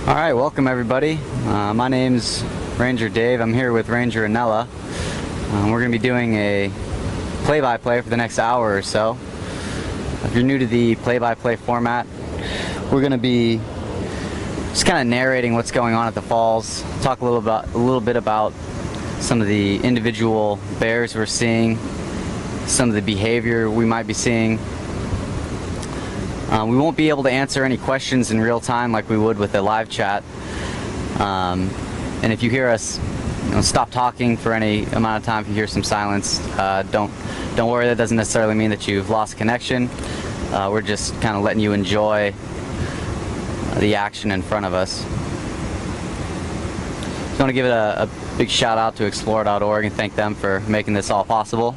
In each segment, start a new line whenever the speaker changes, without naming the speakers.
All right, welcome everybody. My name's Ranger Dave. I'm here with Ranger Anella. We're going to be doing a play-by-play for the next hour or so. If you're new to the play-by-play format, we're going to be just kind of narrating what's going on at the falls, talk a little bit about some of the individual bears we're seeing, some of the behavior we might be seeing. We won't be able to answer any questions in real time like we would with a live chat. And if you hear us stop talking for any amount of time, if you hear some silence, don't worry, that doesn't necessarily mean that you've lost connection. We're just kind of letting you enjoy the action in front of us. Just want to give it a big shout out to Explore.org and thank them for making this all possible.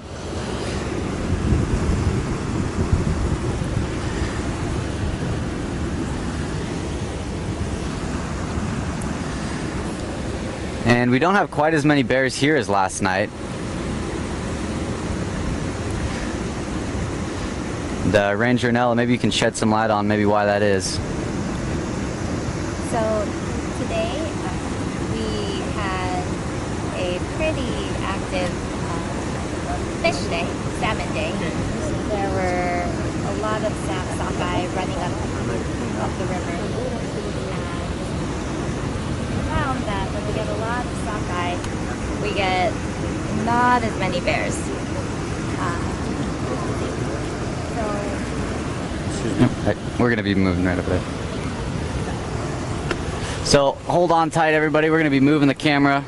And we don't have quite as many bears here as last night. Ranger Anella, maybe you can shed some light on maybe why that is.
So today we had a pretty active fish day, salmon day. There were a lot of sockeye running up the river. Found that when we get a lot of sockeye, we get not as many bears.
We're going to be moving right over there. So hold on tight, everybody. We're going to be moving the camera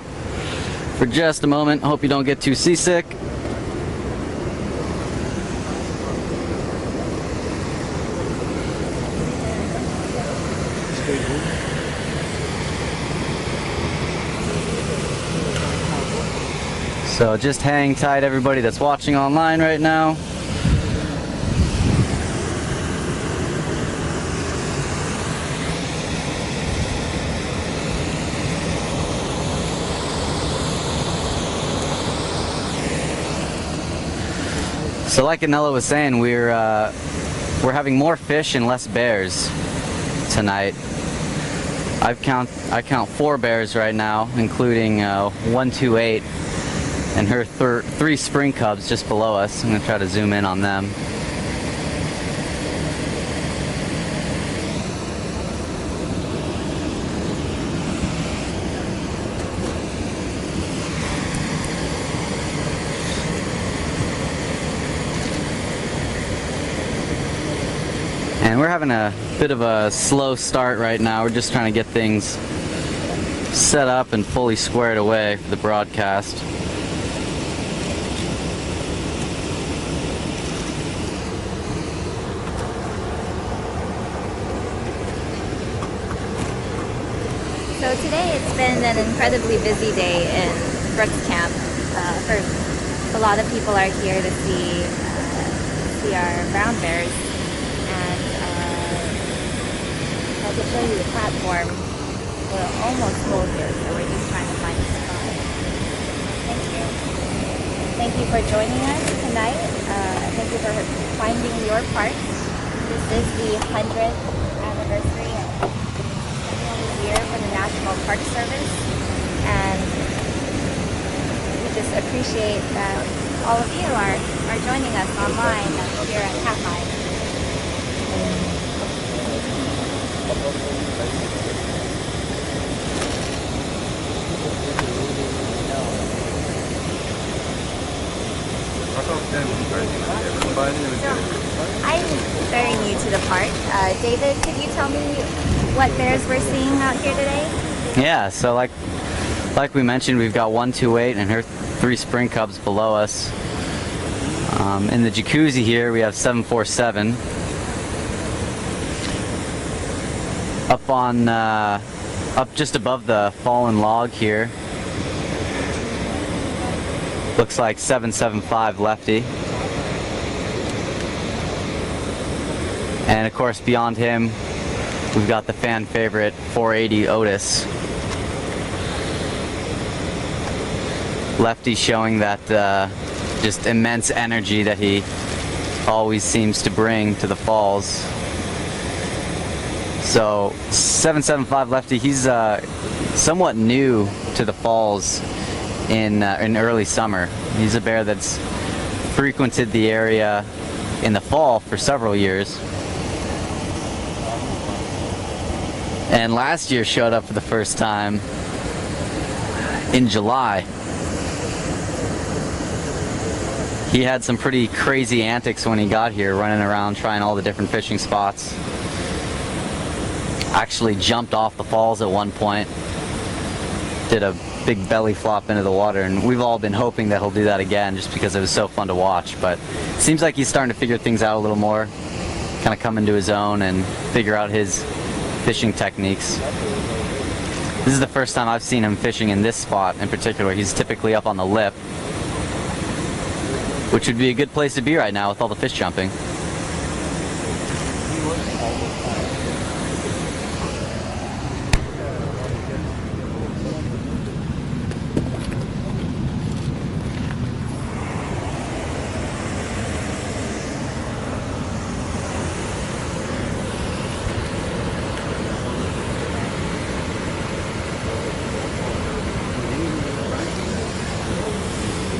for just a moment. Hope you don't get too seasick. So just hang tight, everybody that's watching online right now. So like Anella was saying, we're having more fish and less bears tonight. I count 4 bears right now, including 128 and her 3 spring cubs just below us. I'm going to try to zoom in on them. And we're having a bit of a slow start right now. We're just trying to get things set up and fully squared away for the broadcast.
So today it's been an incredibly busy day in Brooks Camp. A lot of people are here to see our brown bears, and I can show you the platform. We're almost full here, so we're just trying to find a spot. Thank you. Thank you for joining us tonight. Thank you for finding your part. This is the 100th anniversary year for the National Park Service, and we just appreciate that all of you are joining us online here at Katmai. I'm very new to the park. David, could you tell me what bears we're seeing out here today?
Yeah, so like we mentioned, we've got 128 and her 3 spring cubs below us. In the jacuzzi here, we have 747. Up just above the fallen log here, looks like 775 Lefty. And of course, beyond him, we've got the fan favorite 480 Otis. Lefty showing that just immense energy that he always seems to bring to the falls. So 775 lefty, he's somewhat new to the falls in early summer. He's a bear that's frequented the area in the fall for several years. And last year showed up for the first time in July. He had some pretty crazy antics when he got here, running around trying all the different fishing spots. Actually jumped off the falls at one point. Did a big belly flop into the water, and we've all been hoping that he'll do that again just because it was so fun to watch. But it seems like he's starting to figure things out a little more, kind of come into his own and figure out his fishing techniques. This is the first time I've seen him fishing in this spot in particular. He's typically up on the lip, which would be a good place to be right now with all the fish jumping.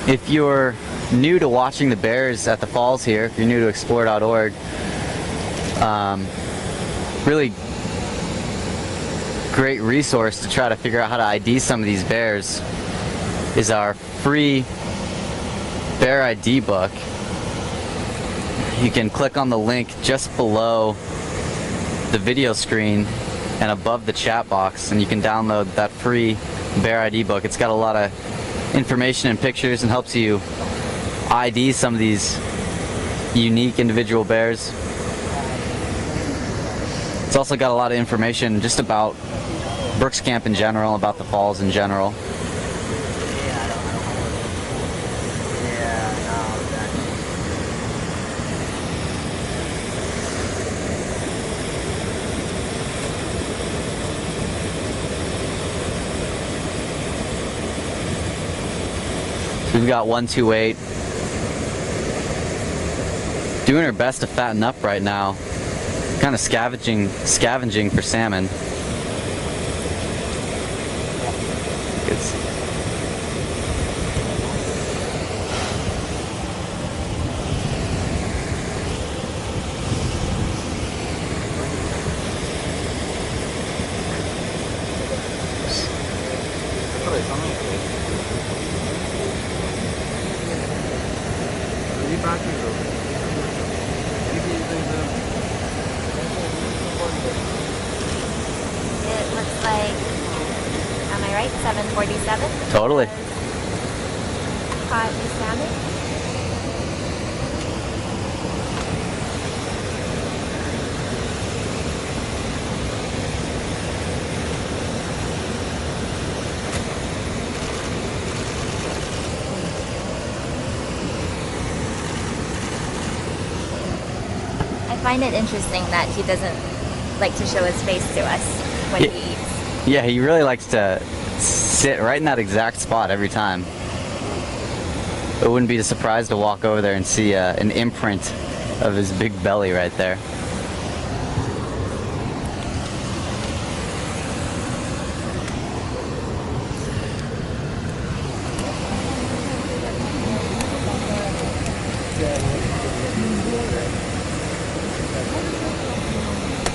If you're new to watching the bears at the falls here, if you're new to explore.org, really great resource to try to figure out how to ID some of these bears is our free bear ID book. You can click on the link just below the video screen and above the chat box, and you can download that free bear ID book. It's got a lot of information and pictures and helps you ID some of these unique individual bears. It's also got a lot of information just about Brooks Camp in general, about the falls in general. We've got 128 doing her best to fatten up right now, kind of scavenging for salmon. It's
It looks like, am I right? 747?
totally.
Caught the salmon. I find it interesting that he doesn't like to show his face to us when he eats.
Yeah, he really likes to sit right in that exact spot every time. It wouldn't be a surprise to walk over there and see an imprint of his big belly right there.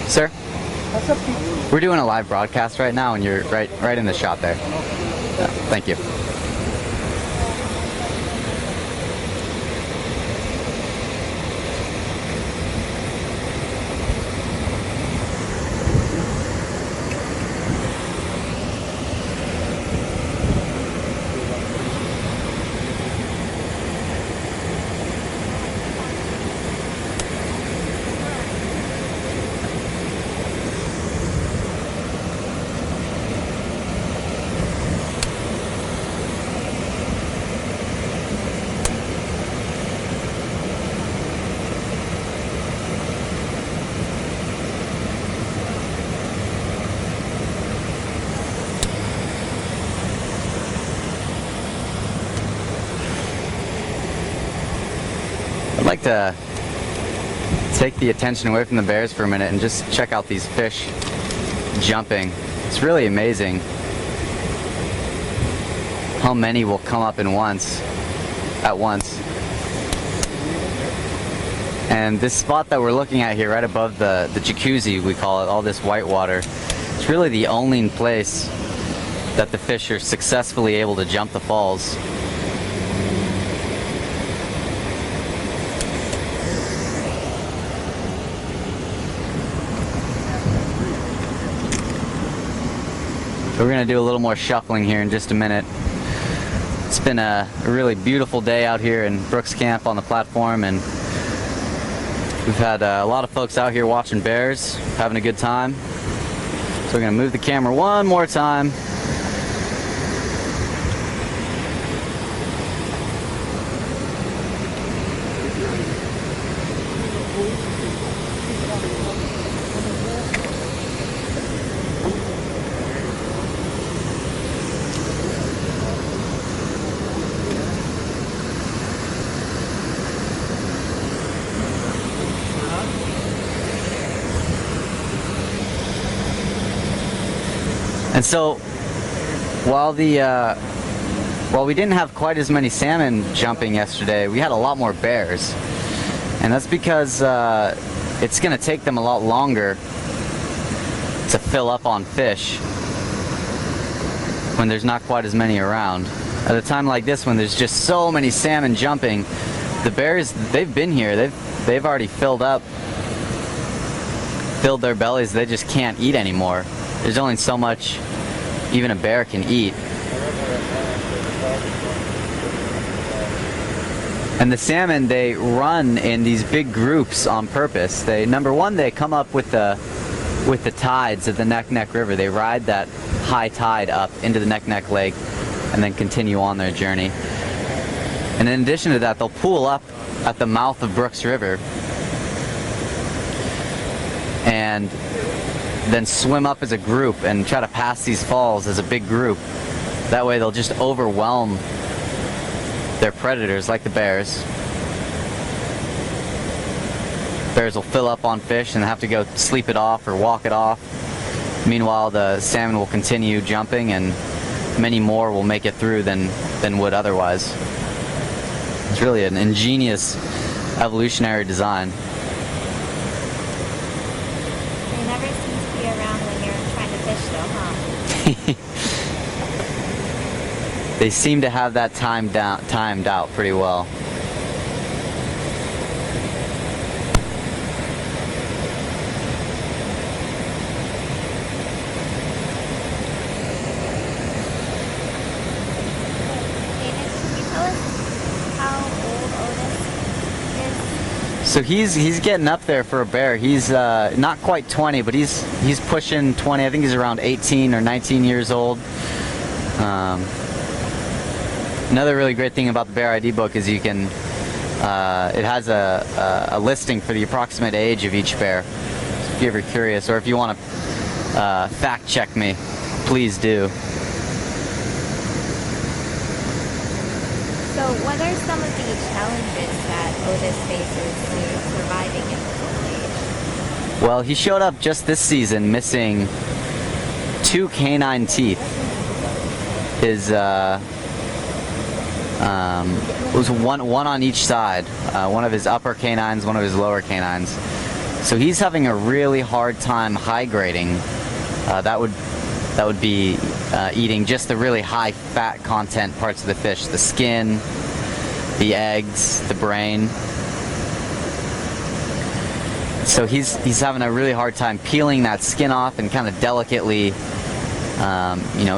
Sir? We're doing a live broadcast right now, and you're right in the shot there. Thank you. I'd like to take the attention away from the bears for a minute and just check out these fish jumping. It's really amazing how many will come up at once. And this spot that we're looking at here, right above the jacuzzi, we call it, all this white water, it's really the only place that the fish are successfully able to jump the falls. We're going to do a little more shuffling here in just a minute. It's been a really beautiful day out here in Brooks Camp on the platform, and we've had a lot of folks out here watching bears, having a good time. So we're going to move the camera one more time. And so, while we didn't have quite as many salmon jumping yesterday, we had a lot more bears, and that's because it's going to take them a lot longer to fill up on fish when there's not quite as many around. At a time like this, when there's just so many salmon jumping, the bears, they've been here, they've already filled their bellies. They just can't eat anymore. There's only so much even a bear can eat. And the salmon, they run in these big groups on purpose. Number one, they come up with the tides of the Neck River. They ride that high tide up into the Neck Lake and then continue on their journey. And in addition to that, they'll pool up at the mouth of Brooks River and then swim up as a group and try to pass these falls as a big group. That way they'll just overwhelm their predators like the bears. Bears will fill up on fish and have to go sleep it off or walk it off. Meanwhile, the salmon will continue jumping, and many more will make it through than would otherwise. It's really an ingenious evolutionary design.
They never seem to be around when you're trying to fish though, huh?
They seem to have that timed out pretty well. So he's getting up there for a bear. He's not quite 20, but he's pushing 20. I think he's around 18 or 19 years old. Another really great thing about the Bear ID book is you can it has a listing for the approximate age of each bear. So if you're ever curious, or if you want to fact check me, please do.
So what are some of the challenges that Otis faces to surviving in this old age?
Well, he showed up just this season missing 2 canine teeth. His was one on each side, one of his upper canines, one of his lower canines. So he's having a really hard time hydrating. That would be eating just the really high fat content parts of the fish, the skin, the eggs, the brain. So he's having a really hard time peeling that skin off and kind of delicately,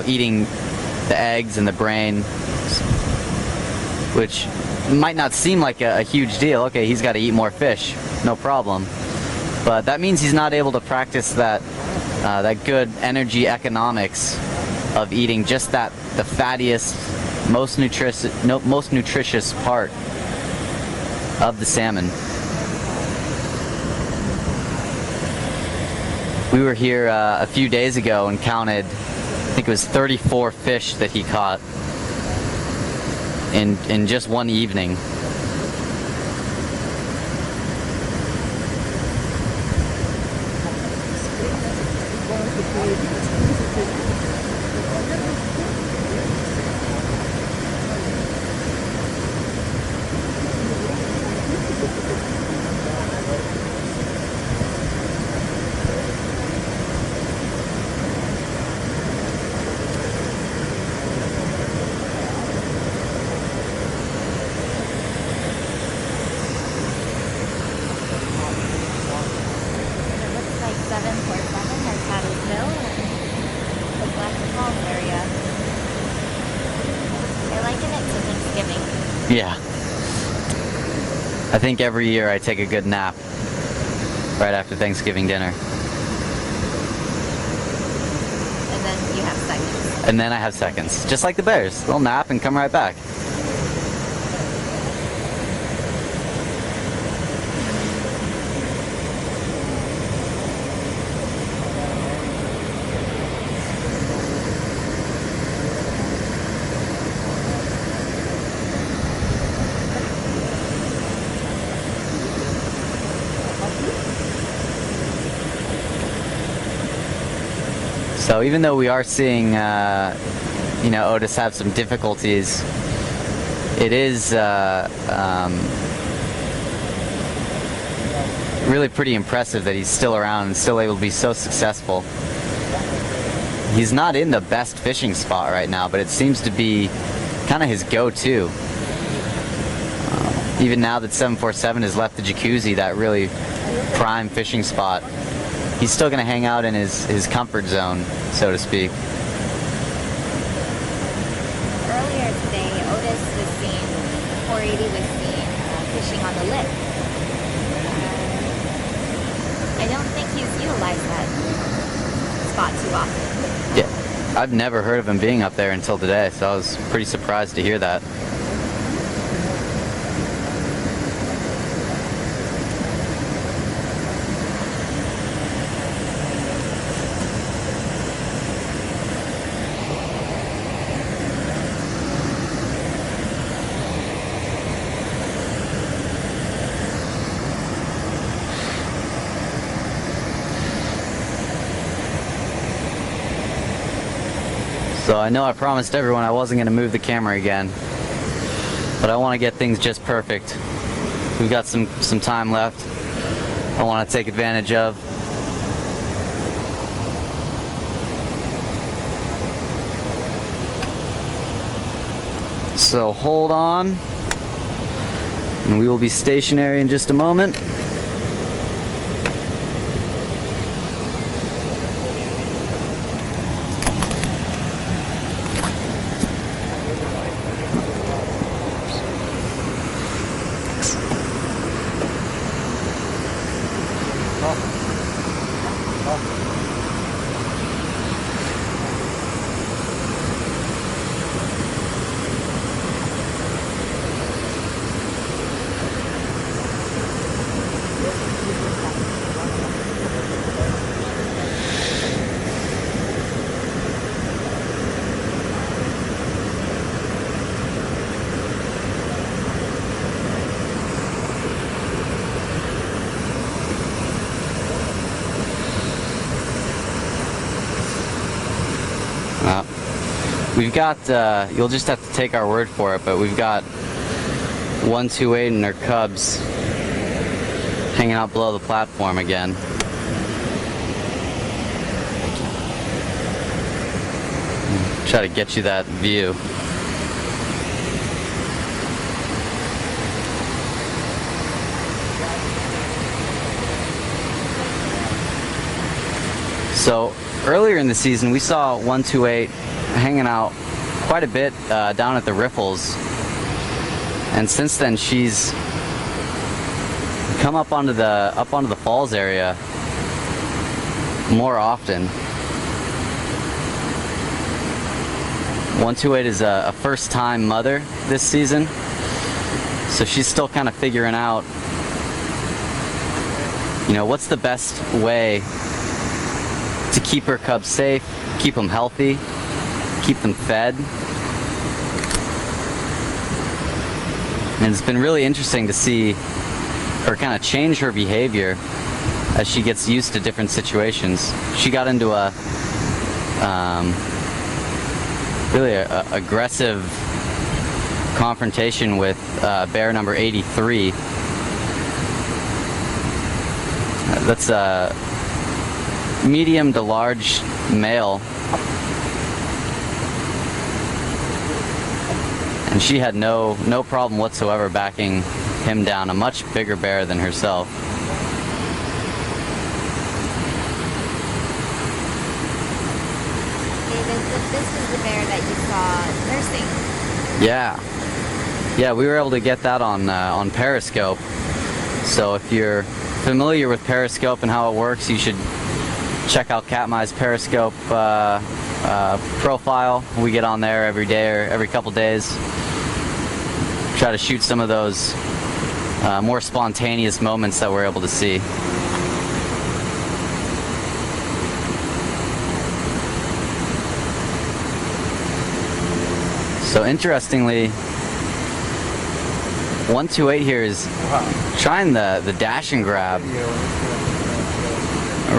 eating the eggs and the brain, which might not seem like a huge deal. Okay, he's got to eat more fish, no problem. But that means he's not able to practice that good energy economics of eating just the fattiest, most nutritious part of the salmon. We were here a few days ago and counted, I think it was 34 fish that he caught in just one evening.
the Black Falls area. I liken it to Thanksgiving.
Yeah. I think every year I take a good nap right after Thanksgiving dinner.
And then you have seconds.
And then I have seconds. Just like the bears. They'll nap and come right back. So even though we are seeing, Otis have some difficulties, it is really pretty impressive that he's still around and still able to be so successful. He's not in the best fishing spot right now, but it seems to be kind of his go-to. Even now that 747 has left the jacuzzi, that really prime fishing spot, he's still going to hang out in his comfort zone, so to speak.
Earlier today, Otis was seen, 480 was seen fishing on the lip. I don't think he's utilized that spot too often.
Yeah, I've never heard of him being up there until today, so I was pretty surprised to hear that. So I know I promised everyone I wasn't going to move the camera again, but I want to get things just perfect. We've got some time left I want to take advantage of. So hold on, and we will be stationary in just a moment. We've got, you'll just have to take our word for it, but we've got 128 and their cubs hanging out below the platform again. Try to get you that view. So earlier in the season, we saw 128 hanging out quite a bit down at the riffles, and since then she's come up onto the falls area more often. 128 is a first-time mother this season, so she's still kind of figuring out, what's the best way to keep her cubs safe, keep them healthy, keep them fed. And it's been really interesting to see her kind of change her behavior as she gets used to different situations. She got into a really aggressive confrontation with bear number 83. That's a medium to large male, and she had no problem whatsoever backing him down, a much bigger bear than herself.
Is This was the bear that you saw nursing.
Yeah, we were able to get that on Periscope. So if you're familiar with Periscope and how it works, you should check out Katmai's Periscope profile. We get on there every day or every couple days. Try to shoot some of those more spontaneous moments that we're able to see. So interestingly, 128 here is trying the dash and grab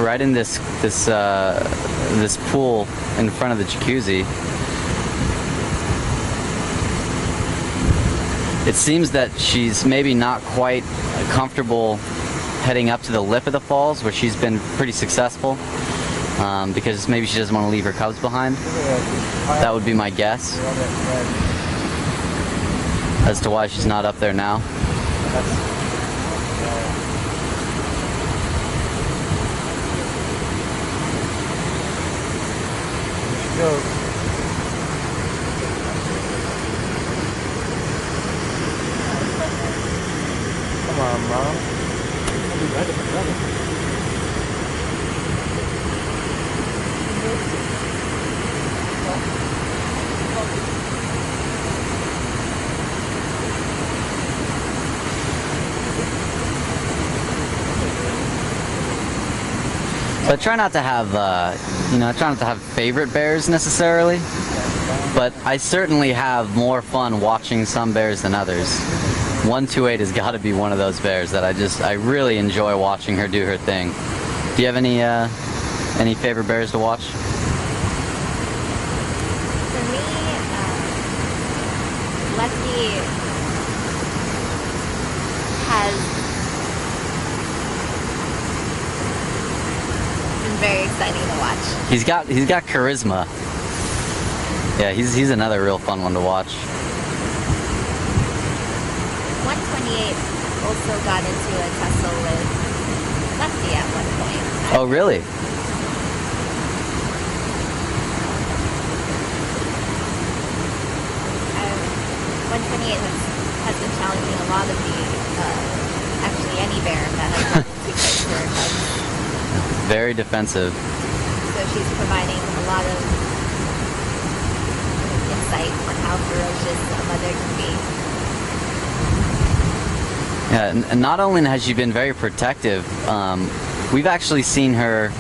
right in this pool in front of the jacuzzi. It seems that she's maybe not quite comfortable heading up to the lip of the falls, where she's been pretty successful, because maybe she doesn't want to leave her cubs behind. That would be my guess as to why she's not up there now.
Come on, Mom.
So I try not to have, I try not to have favorite bears necessarily, but I certainly have more fun watching some bears than others. 128 has got to be one of those bears that I really enjoy watching her do her thing. Do you have any favorite bears to watch?
For me, Lefty has been very exciting to watch.
He's got charisma. Yeah, he's another real fun one to watch.
128 also got into a tussle with Lefty at one point.
Oh, really?
128 has been challenging a lot of the, actually any bear that has gotten too close to her cubs.
Very defensive.
So she's providing a lot of insight on how ferocious a mother can be.
Yeah, and not only has she been very protective, we've actually seen her,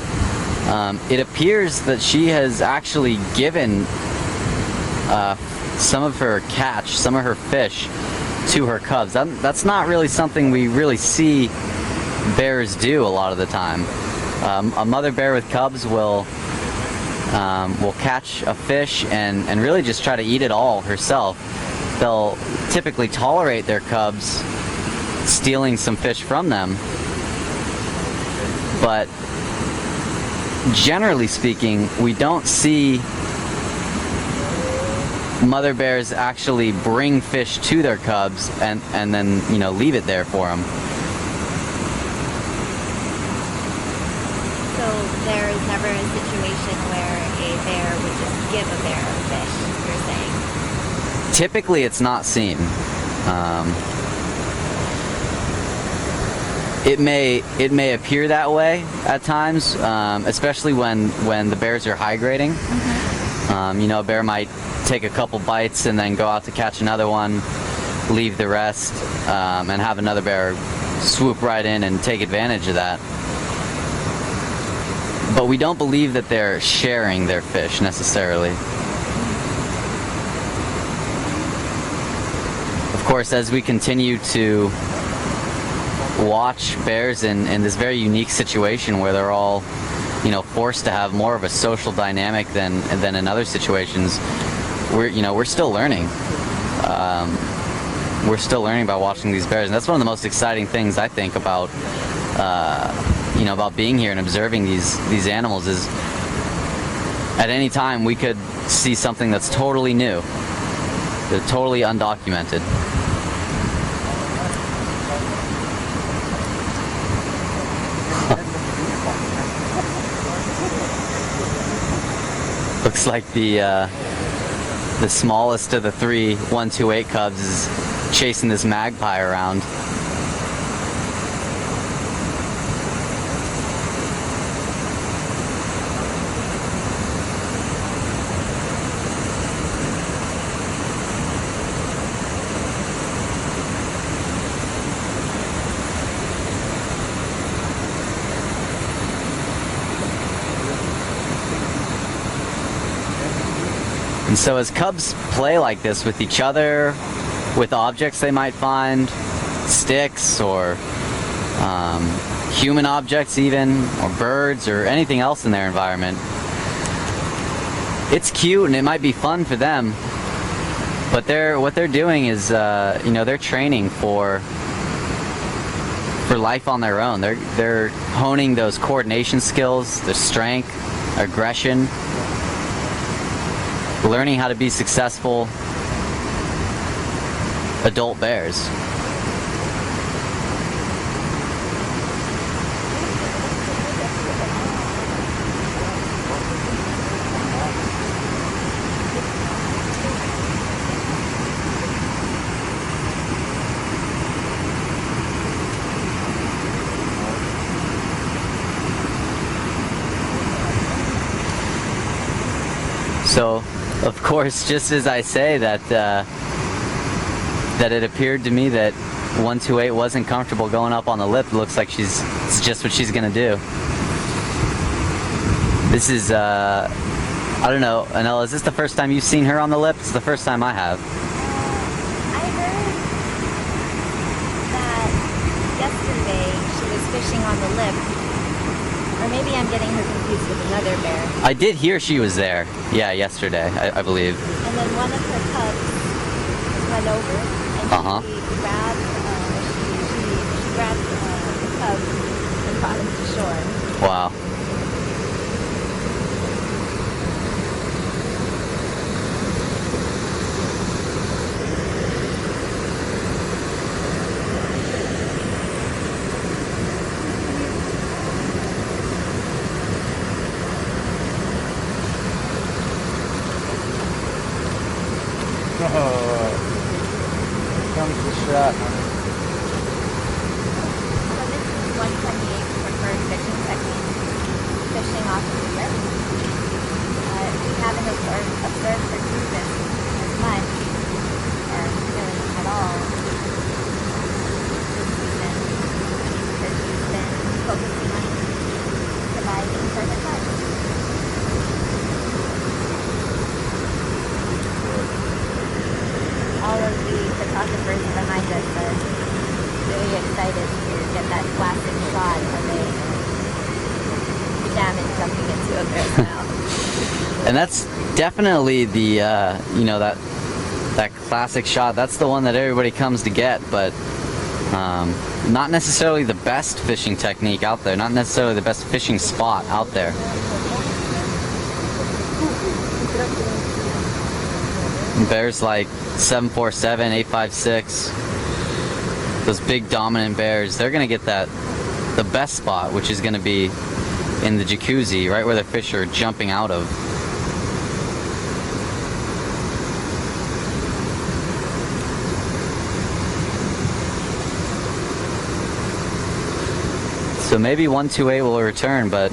it appears that she has actually given some of her catch, some of her fish to her cubs. That's not really something we really see bears do a lot of the time. A mother bear with cubs will catch a fish and really just try to eat it all herself. They'll typically tolerate their cubs stealing some fish from them, but generally speaking, we don't see mother bears actually bring fish to their cubs and then leave it there for them.
So there is never a situation where a bear would just give a bear a fish, you're saying?
Typically, it's not seen. It may appear that way at times, especially when the bears are high grading. Mm-hmm. A bear might take a couple bites and then go out to catch another one, leave the rest, and have another bear swoop right in and take advantage of that. But we don't believe that they're sharing their fish necessarily. Of course, as we continue to watch bears in this very unique situation where they're all, forced to have more of a social dynamic than in other situations, we're still learning. We're still learning by watching these bears, and that's one of the most exciting things I think about about being here and observing these animals is at any time we could see something that's totally new, totally undocumented. Looks like the smallest of the three 128 cubs is chasing this magpie around. And so as cubs play like this with each other, with objects they might find, sticks or human objects even, or birds or anything else in their environment, it's cute and it might be fun for them, but what they're doing is they're training for life on their own. They're honing those coordination skills, the strength, aggression, learning how to be successful adult bears. So, of course, just as I say that it appeared to me that 128 wasn't comfortable going up on the lip, it looks like it's just what she's gonna do. This is, I don't know, Anella, is this the first time you've seen her on the lip? It's the first time I have.
I heard that yesterday she was fishing on the lip. Or maybe I'm getting her confused with another bear.
I did hear she was there. Yeah, yesterday, I believe.
And then one of her cubs went over and she grabbed the cub and brought him to shore.
Wow.
Oh, here comes the shot.
So this is 128's preferred fishing technique, fishing off of the lip. We haven't observed her do this as much, or really at all, this season, because she's been focusing on providing for her cubs. All of the photographers behind us are really excited to get that classic shot of a salmon jumping into a bear's mouth.
And that's definitely the, that classic shot. That's the one that everybody comes to get, but not necessarily the best fishing technique out there, not necessarily the best fishing spot out there. Bears like 747, 856, those big dominant bears, they're gonna get the best spot, which is gonna be in the jacuzzi, right where the fish are jumping out of. So maybe 128 will return, but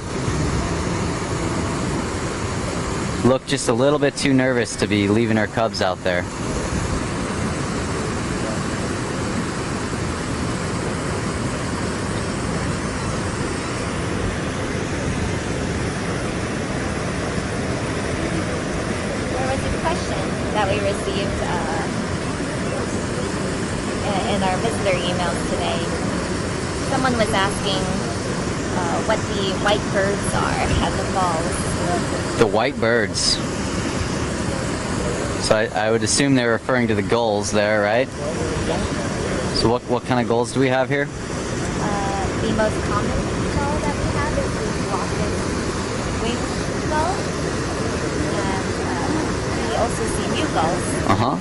look just a little bit too nervous to be leaving her cubs out there.
There was a question that we received in our visitor emails today. Someone was asking what the white birds are at the falls.
The white birds. So I would assume they're referring to the gulls there, right?
Yes.
So what kind of gulls do we have here?
The most common gull that we have is the Glaucus winged gull. And we also see mute gulls.
Uh-huh.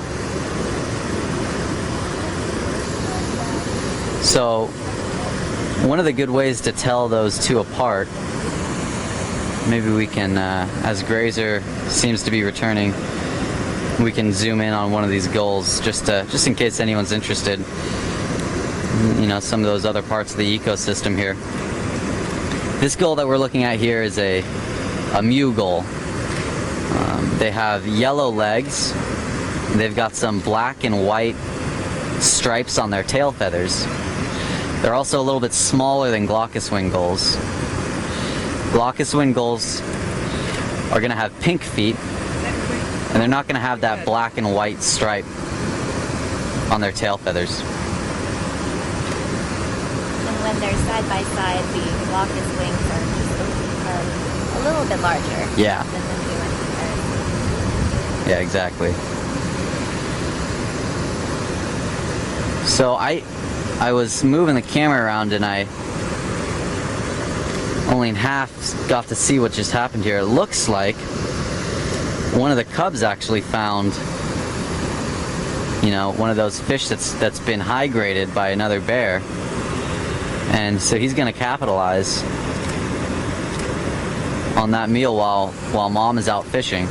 So one of the good ways to tell those two apart maybe we can, as Grazer seems to be returning, we can zoom in on one of these gulls just in case anyone's interested. You know, some of those other parts of the ecosystem here. This gull that we're looking at here is a mew gull. They have yellow legs. They've got some black and white stripes on their tail feathers. They're also a little bit smaller than glaucous-wing gulls. Glaucous-wing gulls are going to have pink feet, and they're not going to have that black and white stripe on their tail feathers.
And when they're side by side, the glaucous wings are a little bit larger.
Yeah.
Than the mew in comparison.
Yeah, exactly. So I was moving the camera around and I only in half got to see what just happened here. It looks like one of the cubs actually found, you know, one of those fish that's been high graded by another bear, and so he's going to capitalize on that meal while mom is out fishing.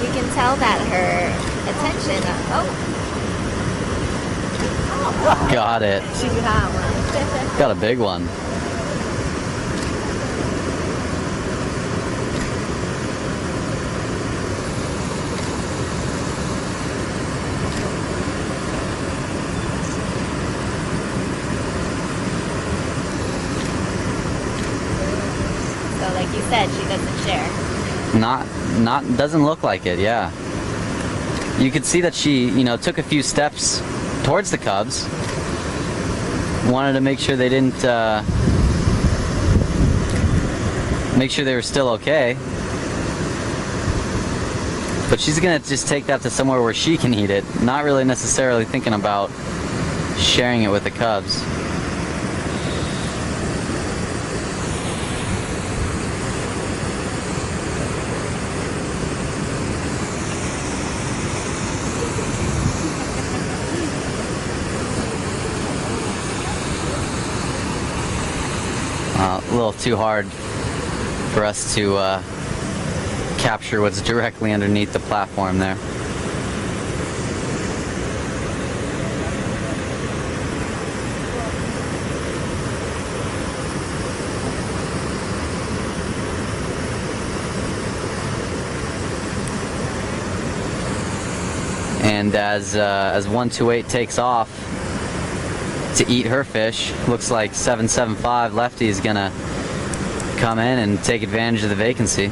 You can tell that her attention.
Got it.
She got one.
Got a big one.
So, like you said, she doesn't share.
Doesn't look like it, yeah. You could see that she, you know, took a few steps towards the cubs. Wanted to make sure they didn't, make sure they were still okay. But she's gonna just take that to somewhere where she can eat it, not really necessarily thinking about sharing it with the cubs. A little too hard for us to capture what's directly underneath the platform there. And as 128 takes off to eat her fish, looks like 775 Lefty is gonna come in and take advantage of the vacancy.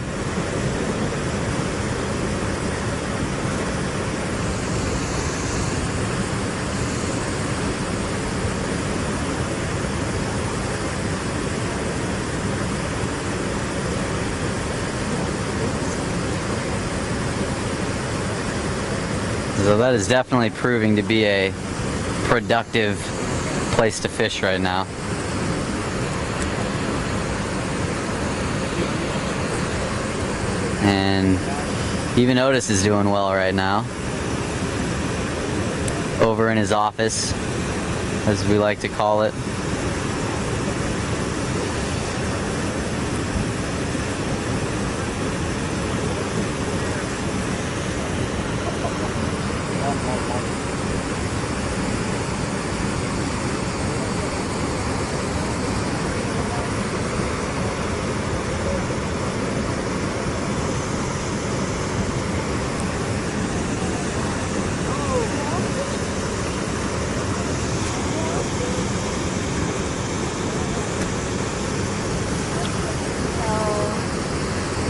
So that is definitely proving to be a productive place to fish right now. And even Otis is doing well right now. Over in his office, as we like to call it.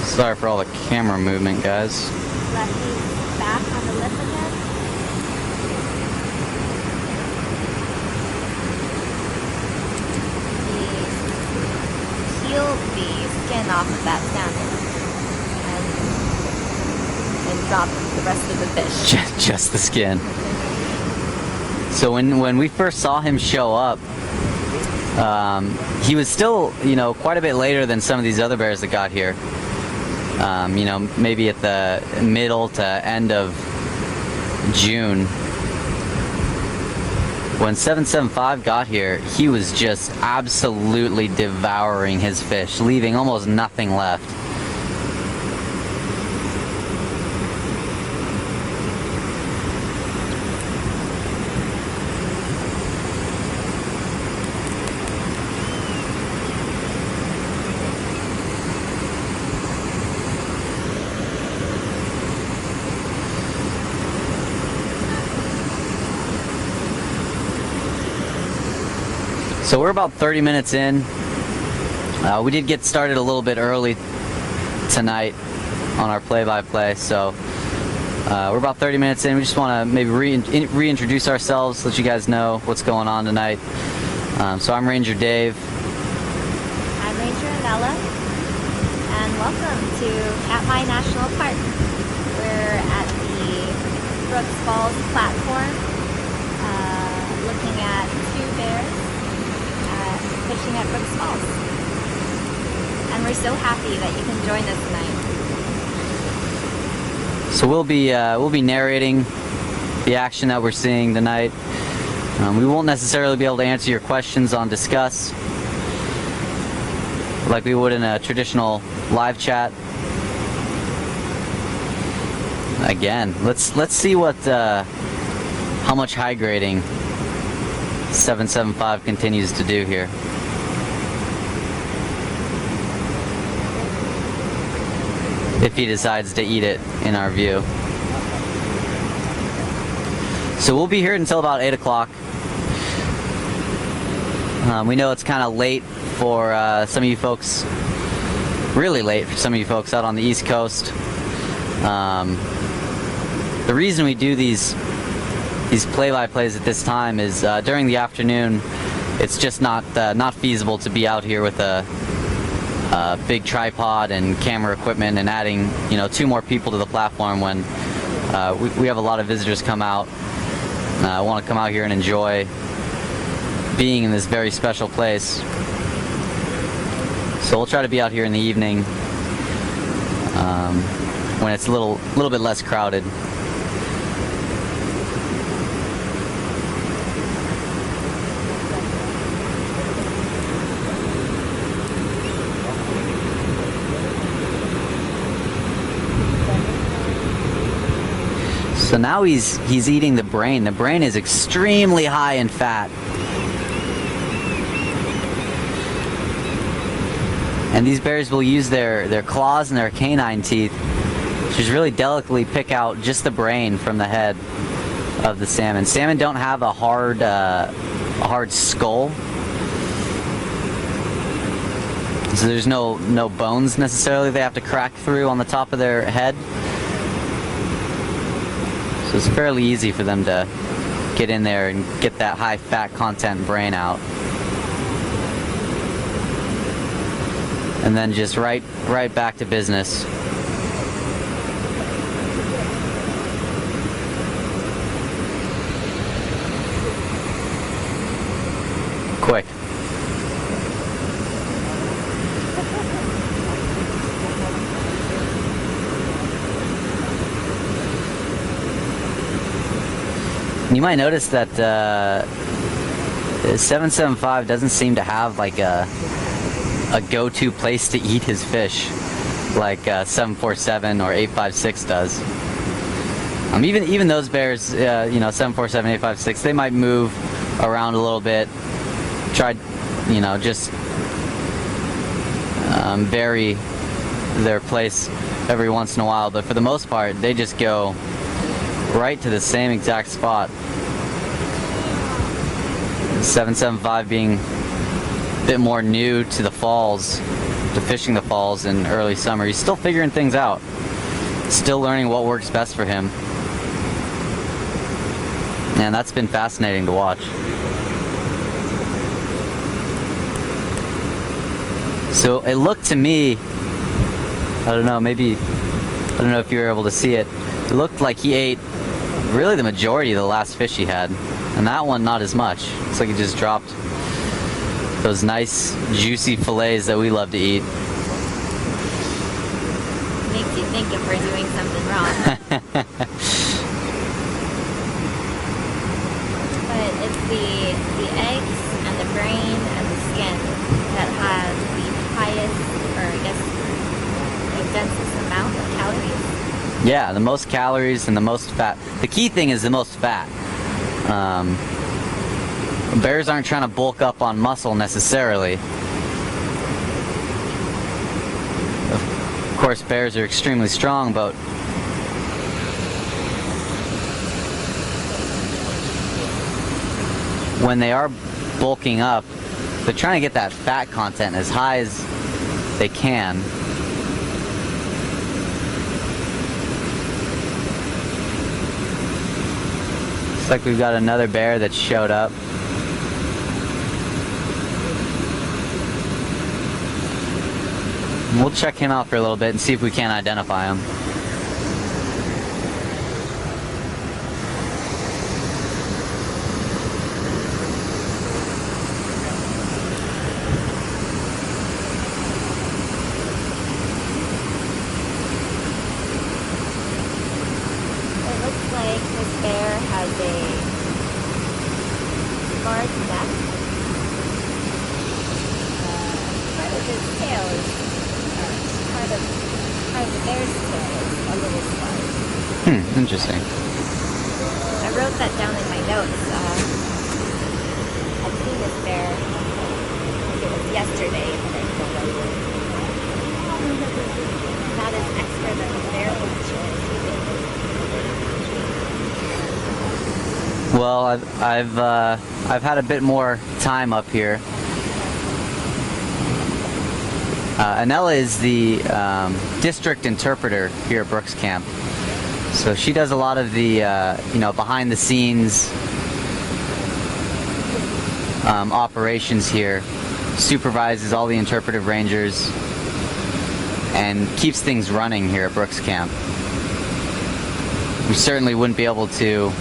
Sorry for all the camera movement, guys.
Lefty's back on the lip again. He peeled the skin off of that salmon and dropped the rest of the fish.
Just the skin. So when we first saw him show up, He was still, quite a bit later than some of these other bears that got here. Maybe at the middle to end of June. When 775 got here, he was just absolutely devouring his fish, leaving almost nothing left. So we're about 30 minutes in. We did get started a little bit early tonight on our play-by-play, so we're about 30 minutes in. We just want to maybe reintroduce ourselves, let you guys know what's going on tonight. So I'm Ranger Dave.
I'm Ranger Anella, and welcome to Katmai National Park. We're at the Brooks Falls platform, looking at two bears fishing at Brooks Falls. And we're so happy that you can join us tonight.
So we'll be narrating the action that we're seeing tonight. We won't necessarily be able to answer your questions on Discuss like we would in a traditional live chat. Again, let's see what how much high grading 775 continues to do here. If he decides to eat it, in our view. So we'll be here until about 8 o'clock. We know it's kind of late for some of you folks, really late for some of you folks out on the East Coast. The reason we do these play-by-plays at this time is during the afternoon, it's just not feasible to be out here with a big tripod and camera equipment and adding 2 more people to the platform when we have a lot of visitors come out. Want to come out here and enjoy being in this very special place. So we'll try to be out here in the evening when it's a little bit less crowded. So now he's eating the brain. The brain is extremely high in fat. And these bears will use their claws and their canine teeth to just really delicately pick out just the brain from the head of the salmon. Salmon don't have a hard skull. So there's no bones necessarily they have to crack through on the top of their head. So it's fairly easy for them to get in there and get that high fat content brain out. And then just right back to business. Quick. You might notice that 775 doesn't seem to have like a go-to place to eat his fish like 747 or 856 does. Even those bears, 747, 856, they might move around a little bit, try, just vary their place every once in a while, but for the most part, they just go right to the same exact spot. 775 being a bit more new to the falls, to fishing the falls in early summer. He's still figuring things out, still learning what works best for him. And that's been fascinating to watch. So it looked to me, I don't know if you were able to see it, it looked like he ate really the majority of the last fish he had, and that one not as much. It's like he just dropped those nice juicy fillets that we love to eat.
Makes you think if we're doing something wrong. But it's the eggs and the brain and the skin that have the highest, or I guess the densest amount of calories.
Yeah, the most calories and the most fat. The key thing is the most fat. Bears aren't trying to bulk up on muscle necessarily. Of course, bears are extremely strong, but when they are bulking up, they're trying to get that fat content as high as they can. Looks like we've got another bear that showed up. We'll check him out for a little bit and see if we can't identify him.
It looks like this bear has a scarred neck. Part of his tail is part of the bear's tail is a little scarred.
Interesting.
I wrote that down in my notes. I've seen this bear. I think it was yesterday, but I feel like not as expert as a bear watcher.
Well, I've had a bit more time up here. Anella is the district interpreter here at Brooks Camp, so she does a lot of the behind the scenes operations here, supervises all the interpretive rangers, and keeps things running here at Brooks Camp. We certainly wouldn't be able to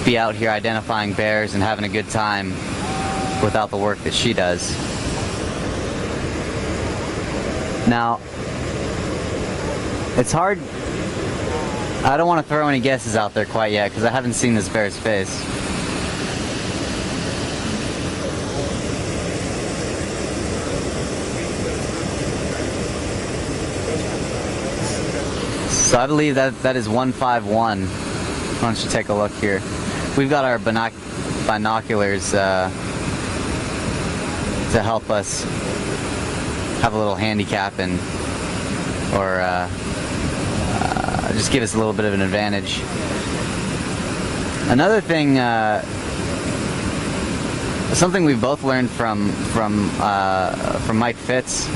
be out here identifying bears and having a good time without the work that she does. Now, it's hard. I don't want to throw any guesses out there quite yet because I haven't seen this bear's face. So I believe that is 151. Why don't you take a look here? We've got our binoculars to help us have a little handicap and or just give us a little bit of an advantage. Another thing, something we both learned from Mike Fitz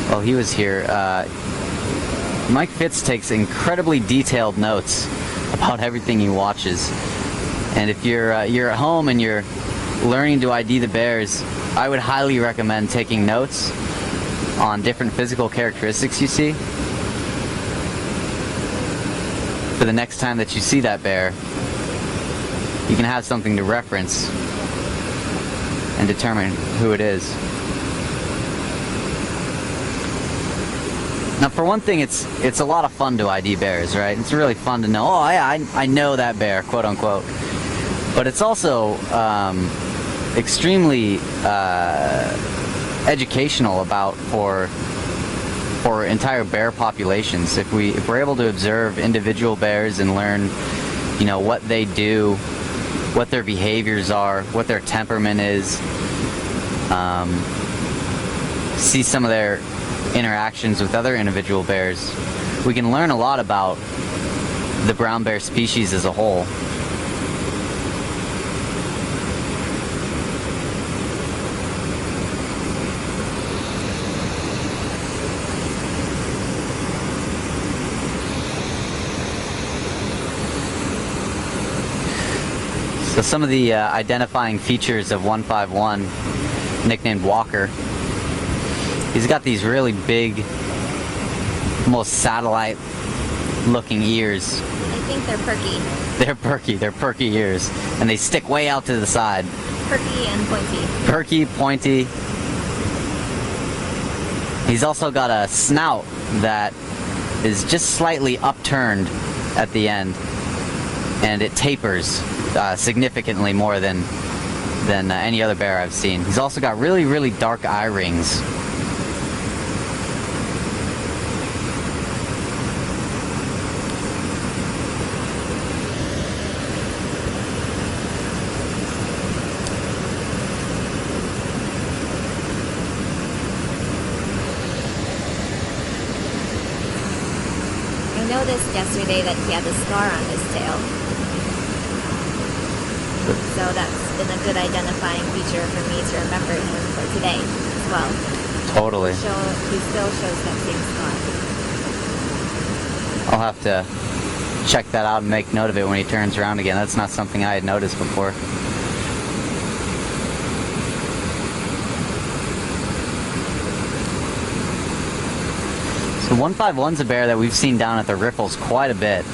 while he was here. Mike Fitz takes incredibly detailed notes about everything he watches, and if you're at home and you're learning to ID the bears, I would highly recommend taking notes on different physical characteristics you see. For the next time that you see that bear, you can have something to reference and determine who it is. Now, for one thing, it's a lot of fun to ID bears, right? It's really fun to know, oh, I know that bear, quote unquote. But it's also extremely educational for entire bear populations. If we're able to observe individual bears and learn, what they do, what their behaviors are, what their temperament is, see some of their interactions with other individual bears, we can learn a lot about the brown bear species as a whole. So some of the identifying features of 151, nicknamed Walker, he's got these really big, almost satellite-looking ears.
They think they're perky.
They're perky. They're perky ears. And they stick way out to the side.
Perky and pointy.
Perky, pointy. He's also got a snout that is just slightly upturned at the end. And it tapers significantly more than any other bear I've seen. He's also got really, really dark eye rings.
I noticed yesterday that he had a scar on his tail. So that's been a good identifying feature for me to remember him for today as well.
Totally.
He still shows that same scar.
I'll have to check that out and make note of it when he turns around again. That's not something I had noticed before. So 151's a bear that we've seen down at the riffles quite a bit.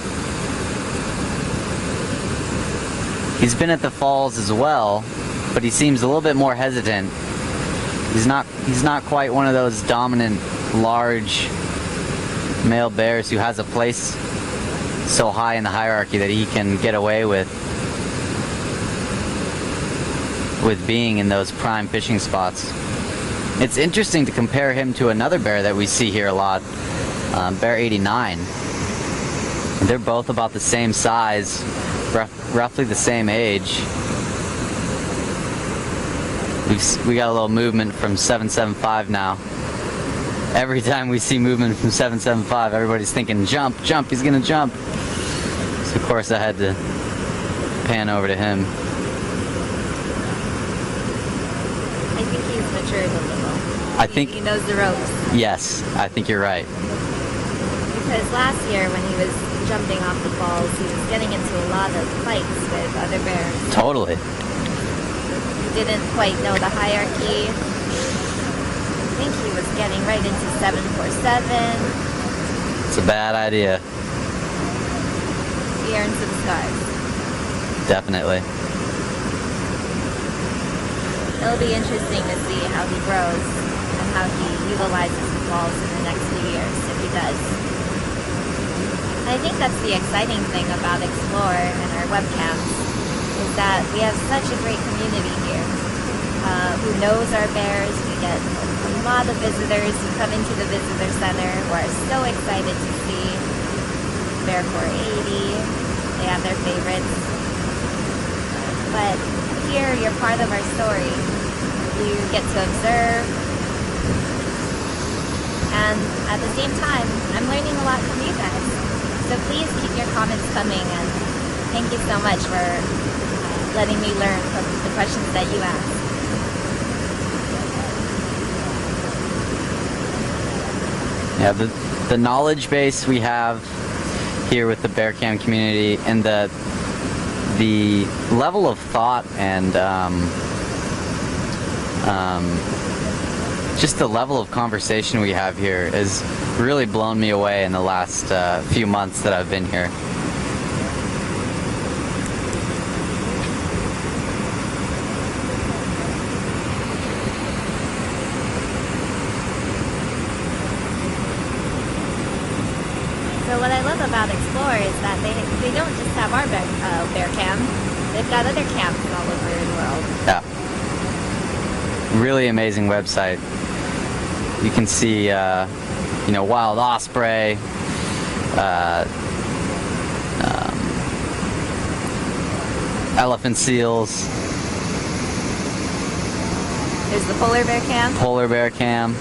He's been at the falls as well, but he seems a little bit more hesitant. He's not quite one of those dominant, large male bears who has a place so high in the hierarchy that he can get away with being in those prime fishing spots. It's interesting to compare him to another bear that we see here a lot, bear 89. They're both about the same size, roughly the same age. We got a little movement from 775 now. Every time we see movement from 775, everybody's thinking, jump, jump, he's gonna jump. So of course I had to pan over to him.
I think he's matured a little.
I think
he knows the ropes.
Yes, I think you're right.
Because last year when he was jumping off the falls, he was getting into a lot of fights with other bears.
Totally.
He didn't quite know the hierarchy. I think he was getting right into 747.
It's a bad idea.
He earned some scars.
Definitely.
It'll be interesting to see how he grows and how he utilizes the falls in the next few years, if he does. I think that's the exciting thing about Explore and our webcams, is that we have such a great community here who knows our bears. We get a lot of visitors who come into the visitor center who are so excited to see Bear 480. They have their favorites. But here, you're part of our story. You get to observe. And at the same time, I'm learning a lot from you guys. So please keep your comments coming, and thank you so much for letting me learn from the questions that you ask.
Yeah, the knowledge base we have here with the bear cam community, and the level of thought and just the level of conversation we have here has really blown me away in the last few months that I've been here.
So what I love about Explore is that they don't just have our bear cam. They've got other cams all over the world.
Yeah. Really amazing website. You can see, wild osprey, elephant seals.
There's the polar bear cam.
Polar bear cam.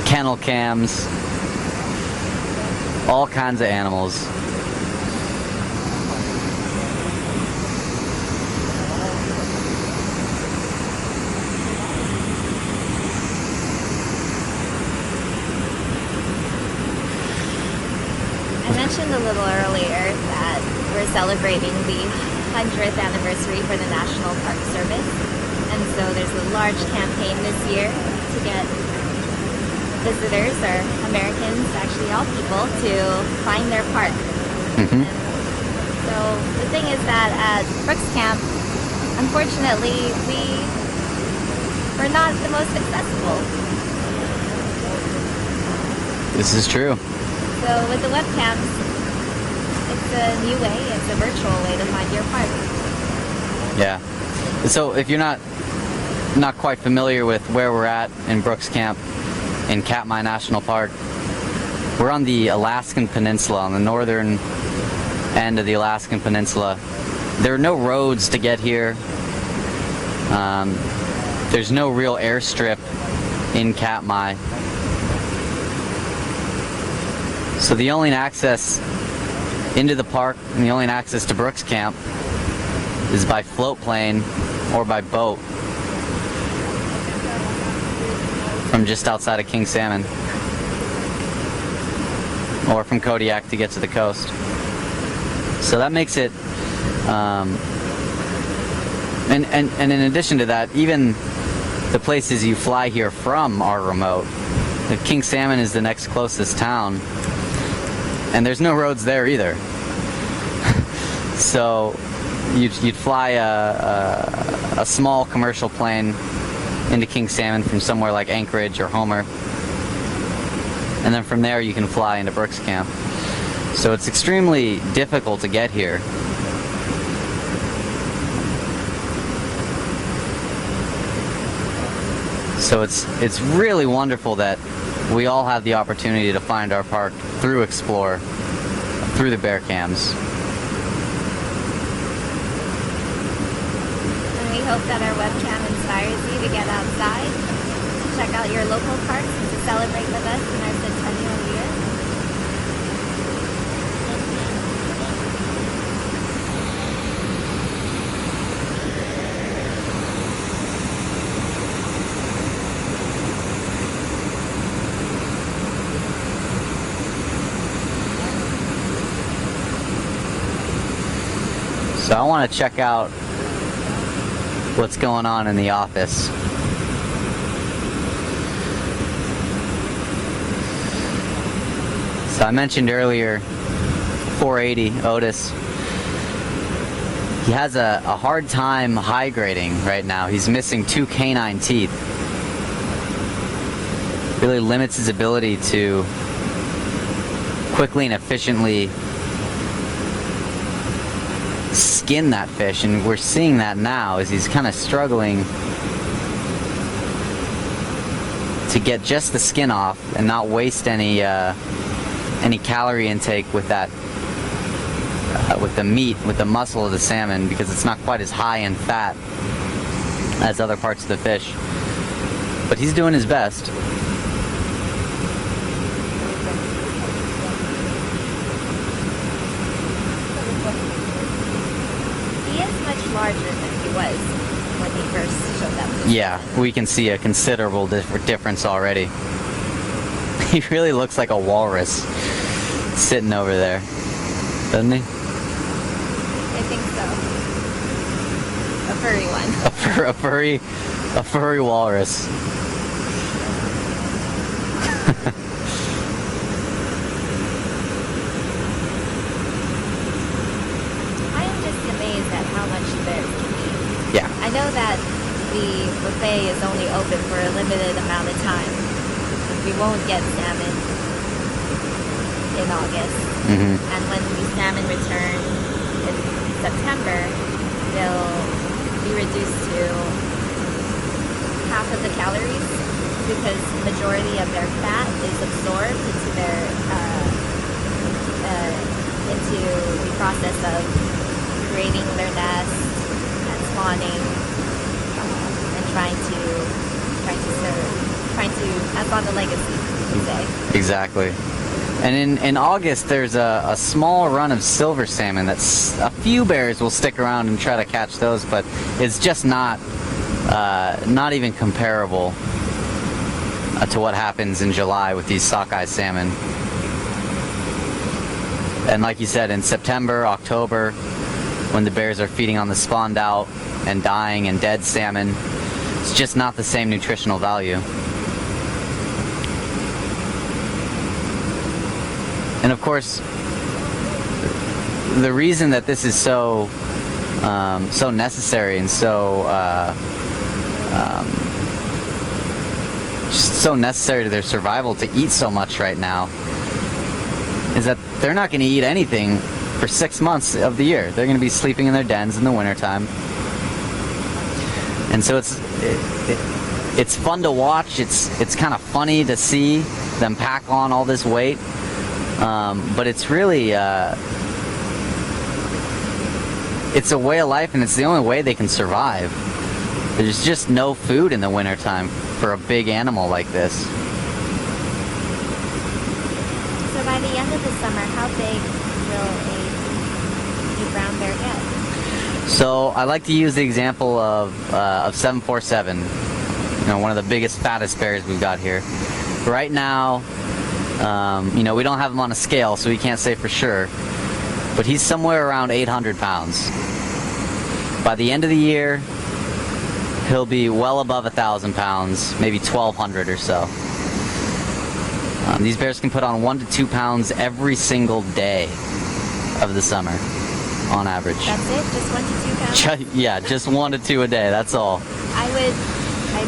Kennel cams. All kinds of animals.
I mentioned a little earlier that we're celebrating the 100th anniversary for the National Park Service. And so there's a large campaign this year to get visitors or Americans, actually all people, to find their park.
Hmm.
So the thing is that at Brooks Camp, unfortunately, we're not the most accessible.
This is true.
So with the webcams, it's a new way, it's a virtual way to find your park.
Yeah. So if you're not quite familiar with where we're at in Brooks Camp in Katmai National Park, we're on the Alaskan Peninsula, on the northern end of the Alaskan Peninsula. There are no roads to get here. There's no real airstrip in Katmai. So the only access into the park and the only access to Brooks Camp is by float plane or by boat from just outside of King Salmon, or from Kodiak to get to the coast. So that makes it, and in addition to that, even the places you fly here from are remote. The King Salmon is the next closest town, and there's no roads there either. So you'd fly a small commercial plane into King Salmon from somewhere like Anchorage or Homer, and then from there you can fly into Brooks Camp. So it's extremely difficult to get here. So it's really wonderful that we all have the opportunity to find our park through Explore, through the bear cams.
And we hope that our webcam inspires you to get outside, to check out your local parks, and to celebrate with us in our centennial year.
So I want to check out what's going on in the office. So I mentioned earlier 480 Otis. He has a hard time high grading right now. He's missing 2 canine teeth. Really limits his ability to quickly and efficiently skin that fish, and we're seeing that now as he's kind of struggling to get just the skin off and not waste any calorie intake with that with the meat, with the muscle of the salmon, because it's not quite as high in fat as other parts of the fish. But he's doing his best.
Larger than he was when he first showed up.
Yeah, we can see a considerable difference already. He really looks like a walrus sitting over there, doesn't he?
I think so. A furry one.
A furry walrus. Yeah.
I know that the buffet is only open for a limited amount of time. We won't get salmon in August.
Mm-hmm.
And when the salmon return in September, they'll be reduced to half of the calories, because the majority of their fat is absorbed into their into the process of creating their nest, spawning, and trying to pass on the legacy, you say.
Exactly. And in August, there's a small run of silver salmon. That's a few bears will stick around and try to catch those, but it's just not even comparable to what happens in July with these sockeye salmon. And like you said, in September, October, when the bears are feeding on the spawned out and dying and dead salmon, it's just not the same nutritional value. And of course, the reason that this is so necessary and just so necessary to their survival to eat so much right now is that they're not going to eat anything for 6 months of the year. They're going to be sleeping in their dens in the wintertime. And so it's fun to watch. It's kind of funny to see them pack on all this weight. But it's really it's a way of life, and it's the only way they can survive. There's just no food in the wintertime for a big animal like this.
So by the end of the summer, how big will a brown bear get?
So I like to use the example of 747, one of the biggest, fattest bears we've got here. Right now, we don't have him on a scale, so we can't say for sure, but he's somewhere around 800 pounds. By the end of the year, he'll be well above 1,000 pounds, maybe 1,200 or so. These bears can put on 1 to 2 pounds every single day of the summer, on average.
That's it? Just 1 to 2 pounds?
Yeah, just 1 to 2 a day, that's all.
I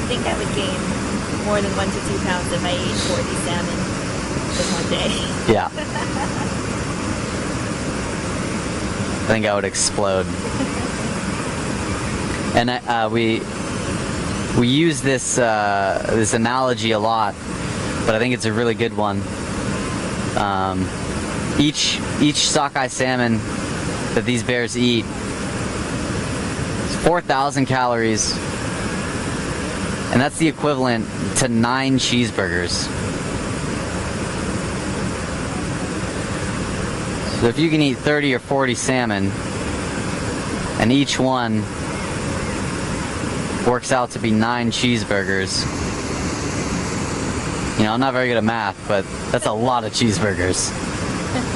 think I would gain more than 1 to 2 pounds if I ate 40 salmon in one day.
Yeah. I think I would explode. And we use this analogy a lot, but I think it's a really good one. Each sockeye salmon that these bears eat is 4,000 calories, and that's the equivalent to 9 cheeseburgers. So if you can eat 30 or 40 salmon, and each one works out to be 9 cheeseburgers. I'm not very good at math, but that's a lot of cheeseburgers.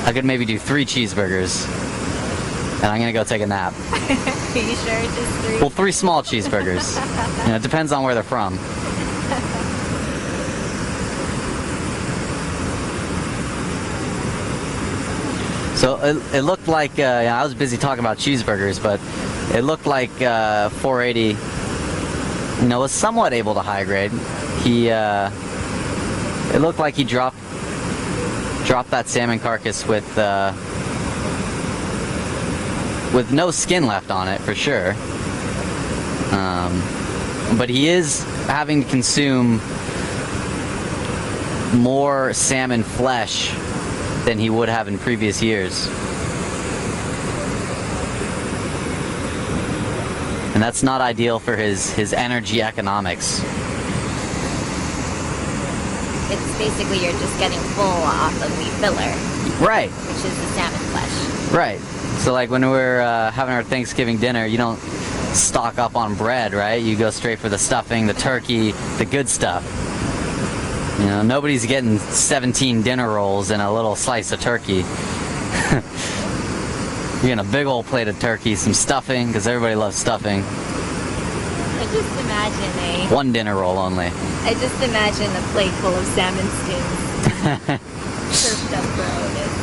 I could maybe do 3 cheeseburgers, and I'm gonna go take a nap.
Are you sure? Just 3?
Well, 3 small cheeseburgers. It depends on where they're from. So it looked like, I was busy talking about cheeseburgers, but it looked like 480, was somewhat able to high grade. It looked like he dropped that salmon carcass with no skin left on it, for sure. But he is having to consume more salmon flesh than he would have in previous years. And that's not ideal for his energy economics.
It's basically you're just getting full off of the filler.
Right.
Which is the salmon flesh.
Right. So like when we're having our Thanksgiving dinner, you don't stock up on bread, right? You go straight for the stuffing, the turkey, the good stuff. Nobody's getting 17 dinner rolls and a little slice of turkey. You're getting a big old plate of turkey, some stuffing, because everybody loves stuffing.
I just imagine
1 dinner roll only.
I just imagine a plate full of salmon skins served up for Otis.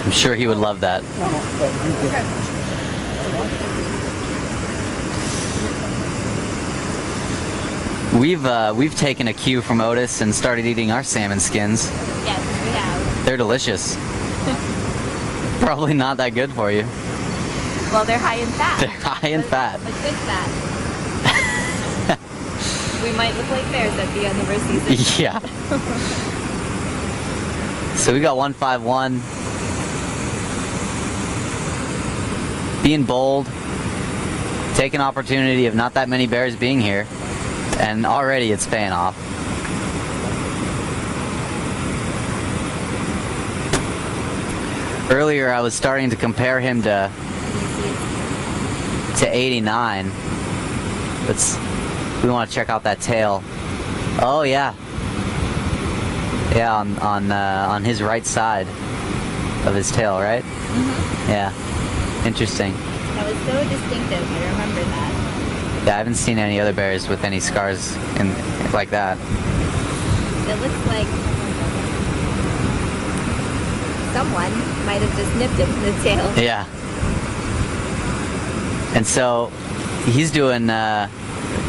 I'm sure he would love that. We've taken a cue from Otis and started eating our salmon skins.
Yes, we have.
They're delicious. Probably not that good for you.
Well, they're high in fat.
They're high in fat.
A good fat. We might look like bears at the end of our season.
Yeah. So we got 151. Being bold. Take an opportunity of not that many bears being here. And already it's paying off. Earlier I was starting to compare him to 89. We want to check out that tail. Oh yeah. Yeah, on his right side of his tail, right?
Mm-hmm.
Yeah. Interesting.
That was so distinctive. I remember that.
Yeah, I haven't seen any other bears with any scars like that.
It looks like someone might have just nipped him in the tail.
Yeah. And so he's doing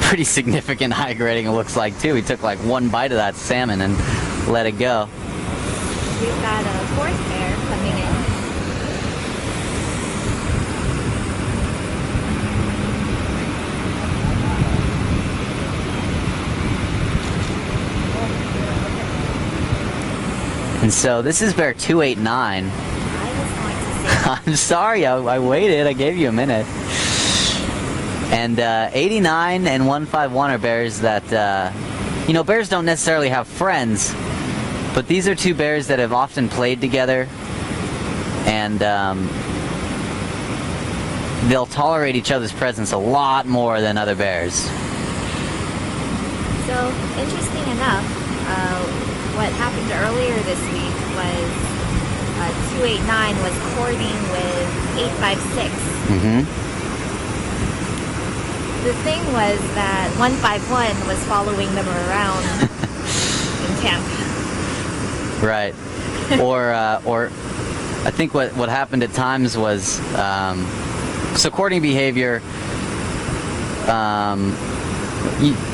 pretty significant high grading, it looks like, too. He took like one bite of that salmon and let it go.
We've got a fourth bear coming in.
And so this is bear 289.
I was going to say,
I'm sorry, I waited. I gave you a minute. And 89 and 151 are bears that, bears don't necessarily have friends, but these are two bears that have often played together, and they'll tolerate each other's presence a lot more than other bears.
so interesting enough, what happened earlier this week was 289 was courting with 856.
Mm-hmm.
The thing was that 151 was following them around in camp.
Right. Or I think what happened at times was, so courting behavior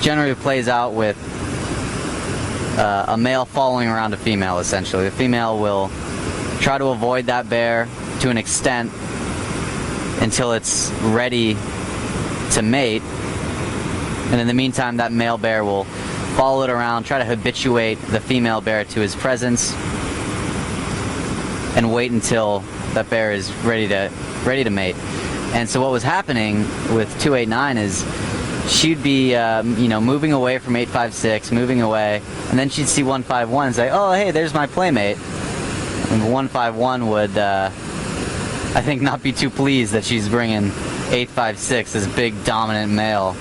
generally plays out with a male following around a female, essentially. The female will try to avoid that bear to an extent until it's ready to mate, and in the meantime that male bear will follow it around, try to habituate the female bear to his presence, and wait until that bear is ready to mate. And so what was happening with 289 is she'd be moving away from 856, moving away, and then she'd see 151 and say, oh hey, there's my playmate. And 151 would I think not be too pleased that she's bringing 856, this big dominant male,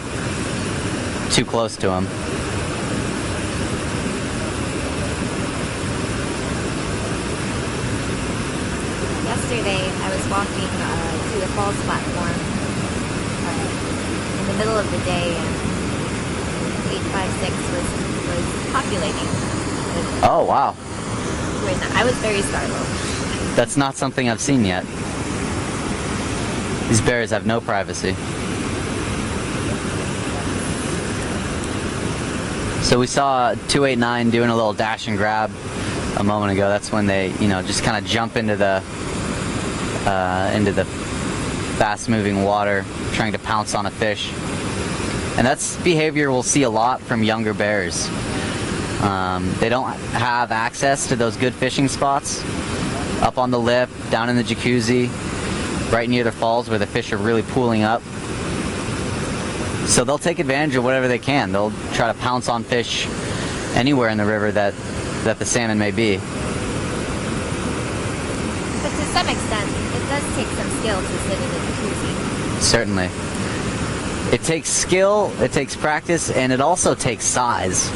too close to him.
Yesterday, I was walking to the falls platform in the middle of the day, and 856 was populating.
Oh wow,
I was very startled.
that's not something I've seen yet. These bears have no privacy. So we saw 289 doing a little dash and grab a moment ago. That's when they, just kind of jump into the fast-moving water, trying to pounce on a fish. And that's behavior we'll see a lot from younger bears. They don't have access to those good fishing spots up on the lip, down in the jacuzzi, right near the falls where the fish are really pooling up. So they'll take advantage of whatever they can. They'll try to pounce on fish anywhere in the river that the salmon may be.
But to some extent, it does take some skill to sit in the jacuzzi.
Certainly. It takes skill, it takes practice, and it also takes size.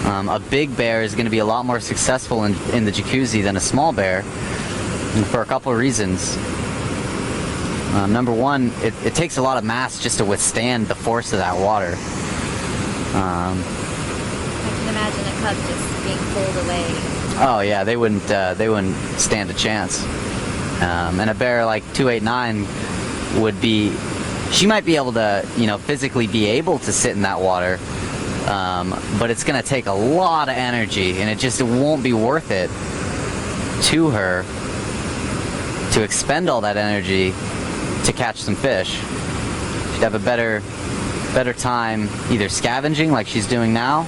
A big bear is going to be a lot more successful in the jacuzzi than a small bear, for a couple of reasons. Number one, it takes a lot of mass just to withstand the force of that water.
I can imagine a cub just being pulled away.
Oh yeah, they wouldn't stand a chance. And a bear like 289 would be, she might be able to, physically be able to sit in that water, but it's going to take a lot of energy, and it won't be worth it to her to expend all that energy to catch some fish. She'd have a better time either scavenging like she's doing now,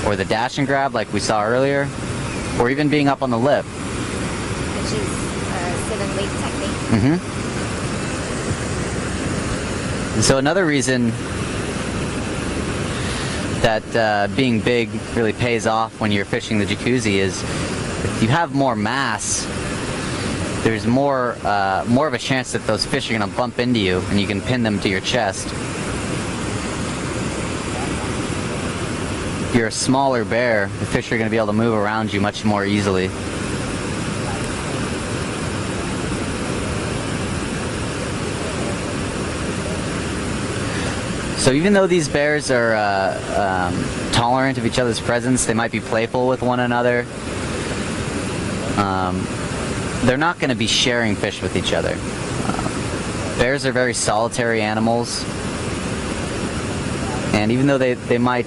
or the dash and grab like we saw earlier, or even being up on the lip.
Which is sit and wait technique.
Mm-hmm. And so another reason that being big really pays off when you're fishing the jacuzzi is if you have more mass, there's more of a chance that those fish are going to bump into you and you can pin them to your chest. If you're a smaller bear, the fish are going to be able to move around you much more easily. So even though these bears are tolerant of each other's presence, they might be playful with one another. they're not going to be sharing fish with each other. Bears are very solitary animals, and even though they might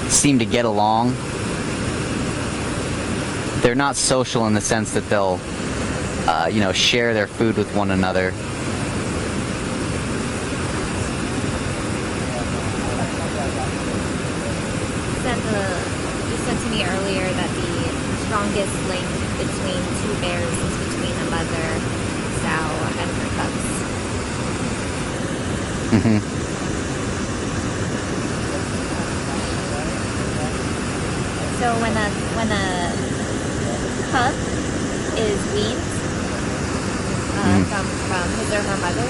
seem to get along, they're not social in the sense that they'll share their food with one another.
You said to me earlier that the strongest link between two bears is between a mother sow and her cubs.
Mm-hmm.
So when a cub is weaned from his or her mother,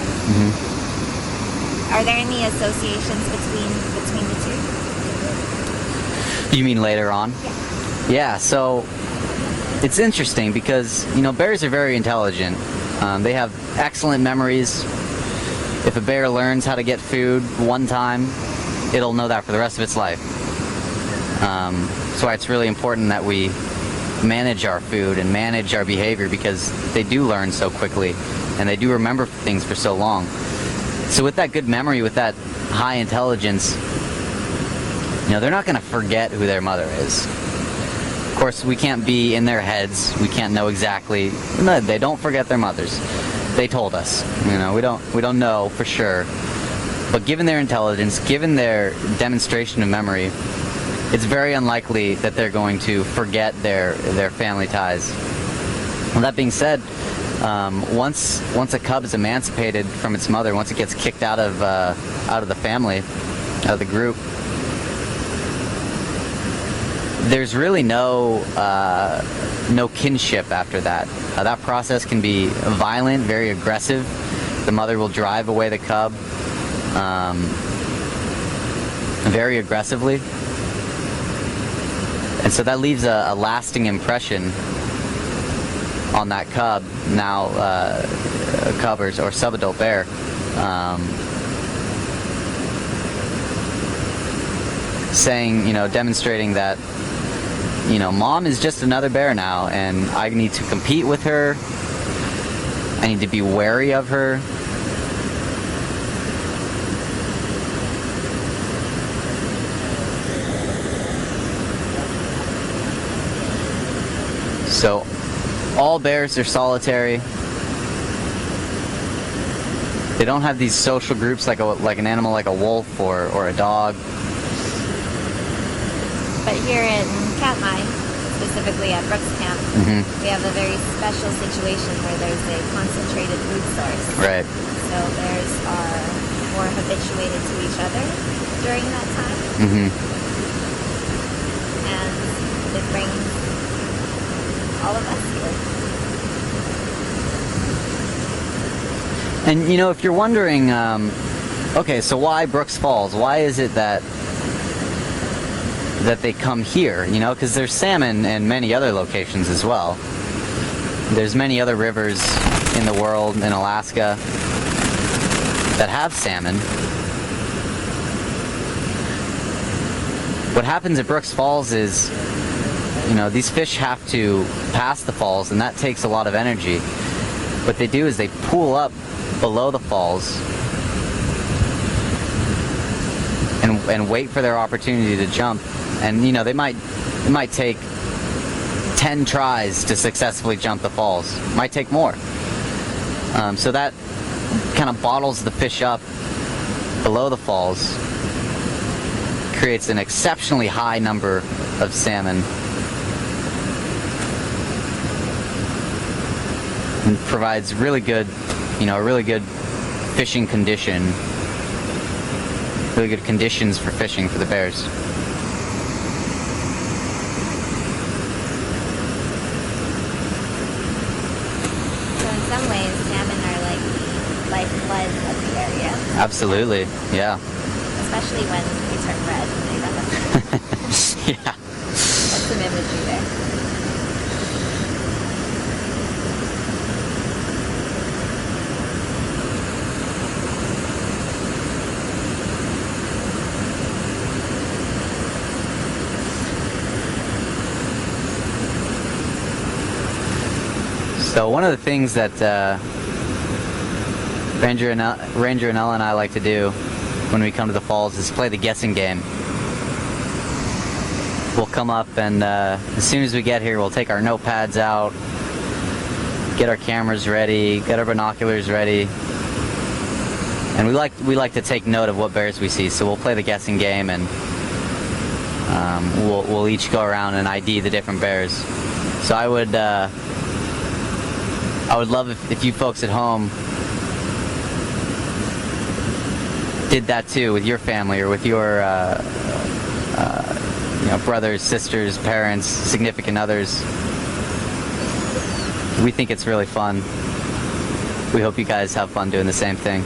are there any associations between the two?
You mean later on? Yeah, so it's interesting because, bears are very intelligent. They have excellent memories. If a bear learns how to get food one time, it'll know that for the rest of its life. That's why it's really important that we manage our food and manage our behavior, because they do learn so quickly and they do remember things for so long. So with that good memory, with that high intelligence, they're not going to forget who their mother is. Of course, we can't be in their heads. We can't know exactly. No, they don't forget their mothers. They told us. We don't know for sure. But given their intelligence, given their demonstration of memory, it's very unlikely that they're going to forget their family ties. Well, that being said, once a cub is emancipated from its mother, once it gets kicked out of the family, out of the group, there's really no kinship after that. That process can be violent, very aggressive. The mother will drive away the cub very aggressively. And so that leaves a lasting impression on that cub, now a cub or subadult bear. Demonstrating that, mom is just another bear now, and I need to compete with her. I need to be wary of her. So, all bears are solitary. They don't have these social groups like an animal like a wolf or a dog.
But here in Katmai, specifically at Brooks Camp, we have a very special situation where there's a concentrated food source.
Right.
So bears are more habituated to each other during that time. And it brings all of us here.
And if you're wondering, okay, so why Brooks Falls? Why is it that they come here? Because there's salmon in many other locations as well. There's many other rivers in the world, in Alaska, that have salmon. What happens at Brooks Falls is, these fish have to pass the falls, and that takes a lot of energy. What they do is they pool up below the falls and wait for their opportunity to jump. And it might take 10 tries to successfully jump the falls. It might take more. So that kind of bottles the fish up below the falls, creates an exceptionally high number of salmon, and provides really good, a really good fishing condition, really good conditions for fishing for the bears.
So in some ways, salmon are like the lifeblood of the area.
Absolutely, yeah.
Especially when they turn red and they run up.
Yeah.
That's some imagery there.
So one of the things that Ranger Anella and I like to do when we come to the falls is play the guessing game. We'll come up and as soon as we get here, we'll take our notepads out, get our cameras ready, get our binoculars ready, and we like to take note of what bears we see. So we'll play the guessing game, and we'll each go around and ID the different bears. So I would love if you folks at home did that too with your family or with your brothers, sisters, parents, significant others. We think it's really fun. We hope you guys have fun doing the same thing.